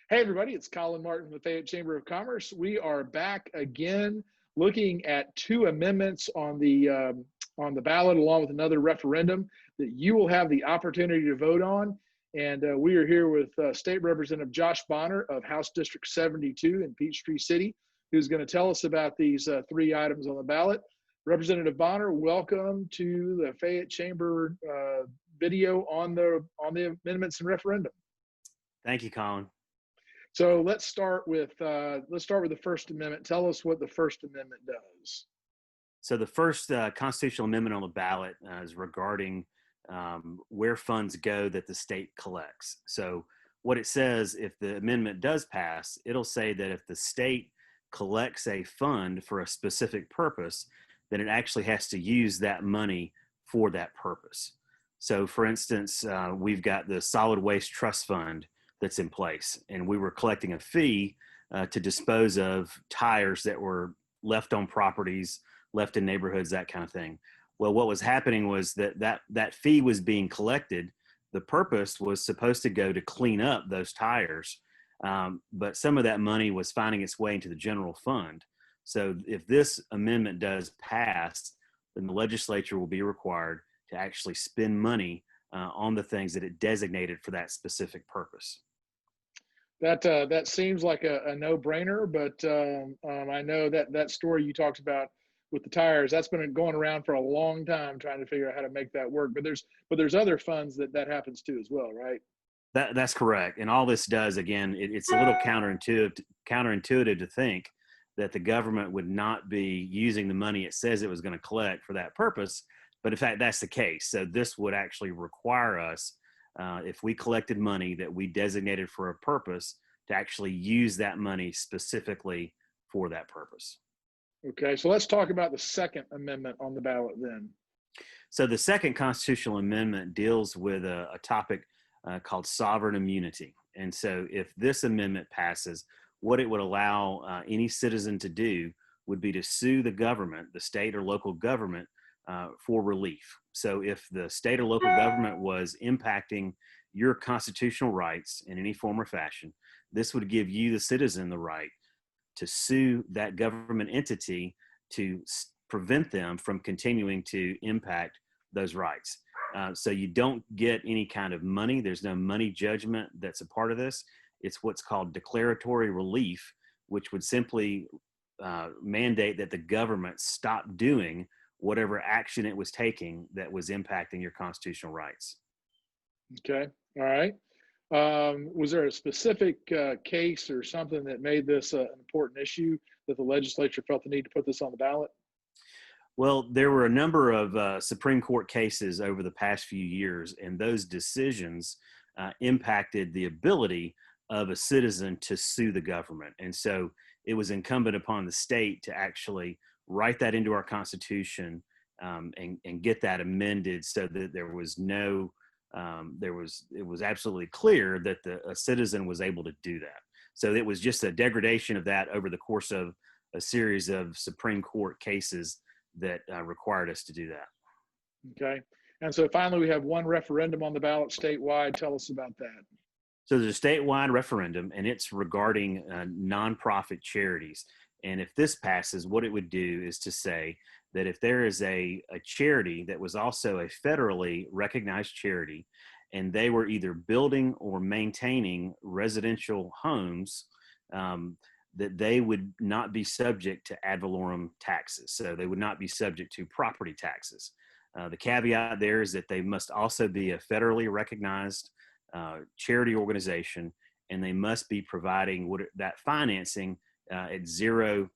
Hey, everybody, it's Colin Martin with the Fayette Chamber of Commerce. We are back again looking at two amendments on the ballot, along with another referendum that you will have the opportunity to vote on. And we are here with State Representative Josh Bonner of House District 72 in Peachtree City, who's going to tell us about these three items on the ballot. Representative Bonner, welcome to the Fayette Chamber video on the amendments and referendum. Thank you, Colin. So let's start with the First Amendment. Tell us what the First Amendment does. So the first constitutional amendment on the ballot is regarding where funds go that the state collects. So what it says, if the amendment does pass, it'll say that if the state collects a fund for a specific purpose, then it actually has to use that money for that purpose. So for instance, we've got the Solid Waste Trust Fund that's in place, and we were collecting a fee to dispose of tires that were left on properties, left in neighborhoods, that kind of thing. Well, what was happening was that fee was being collected. The purpose was supposed to go to clean up those tires, but some of that money was finding its way into the general fund. So if this amendment does pass, then the legislature will be required to actually spend money on the things that it designated for that specific purpose. That seems like a no-brainer, but I know that story you talked about with the tires, that's been going around for a long time, trying to figure out how to make that work. But there's other funds that happens too as well, right? That's correct. And all this does, again, it's a little counterintuitive to think that the government would not be using the money it says it was going to collect for that purpose. But in fact, that's the case. So this would actually require us, if we collected money that we designated for a purpose, to actually use that money specifically for that purpose. Okay, so let's talk about the Second Amendment on the ballot then. So the second constitutional amendment deals with a topic called sovereign immunity. And so if this amendment passes, what it would allow any citizen to do would be to sue the government, the state or local government, for relief. So if the state or local government was impacting your constitutional rights in any form or fashion, this would give you, the citizen, the right to sue that government entity to prevent them from continuing to impact those rights. So you don't get any kind of money. There's no money judgment that's a part of this. It's what's called declaratory relief, which would simply mandate that the government stop doing whatever action it was taking that was impacting your constitutional rights. Okay, all right. Was there a specific case or something that made this an important issue that the legislature felt the need to put this on the ballot? Well, there were a number of Supreme Court cases over the past few years, and those decisions impacted the ability of a citizen to sue the government. And so it was incumbent upon the state to actually write that into our Constitution and get that amended so that there was no, it was absolutely clear that a citizen was able to do that. So it was just a degradation of that over the course of a series of Supreme Court cases that required us to do that. Okay. And so finally, we have one referendum on the ballot statewide. Tell us about that. So there's a statewide referendum, and it's regarding nonprofit charities. And if this passes, what it would do is to say that if there is a charity that was also a federally recognized charity, and they were either building or maintaining residential homes, that they would not be subject to ad valorem taxes. So they would not be subject to property taxes. The caveat there is that they must also be a federally recognized charity organization, and they must be providing that financing at 0%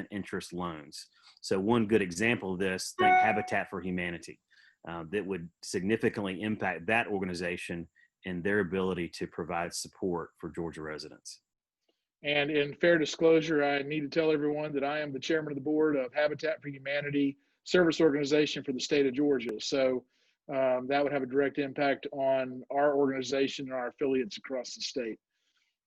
interest loans. So one good example of this, think Habitat for Humanity, that would significantly impact that organization and their ability to provide support for Georgia residents. And in fair disclosure, I need to tell everyone that I am the chairman of the board of Habitat for Humanity service organization for the state of Georgia. So that would have a direct impact on our organization and our affiliates across the state.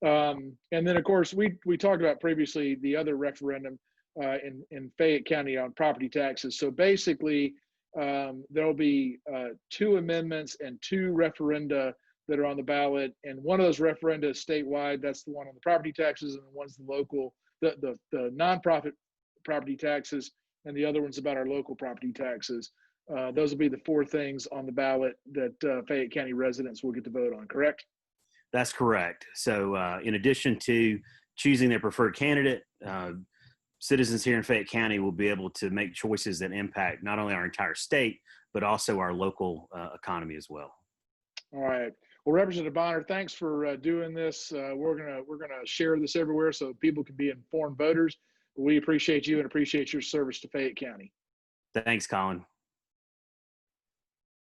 And then, of course, we talked about previously the other referendum in Fayette County on property taxes. So basically, there'll be two amendments and two referenda that are on the ballot, and one of those referenda is statewide. That's the one on the property taxes, and the one's the local, the nonprofit property taxes, and the other one's about our local property taxes. Those will be the four things on the ballot that Fayette County residents will get to vote on, correct? That's correct. So in addition to choosing their preferred candidate, citizens here in Fayette County will be able to make choices that impact not only our entire state, but also our local economy as well. All right. Well, Representative Bonner, thanks for doing this. We're gonna share this everywhere so people can be informed voters. We appreciate you and appreciate your service to Fayette County. Thanks, Colin.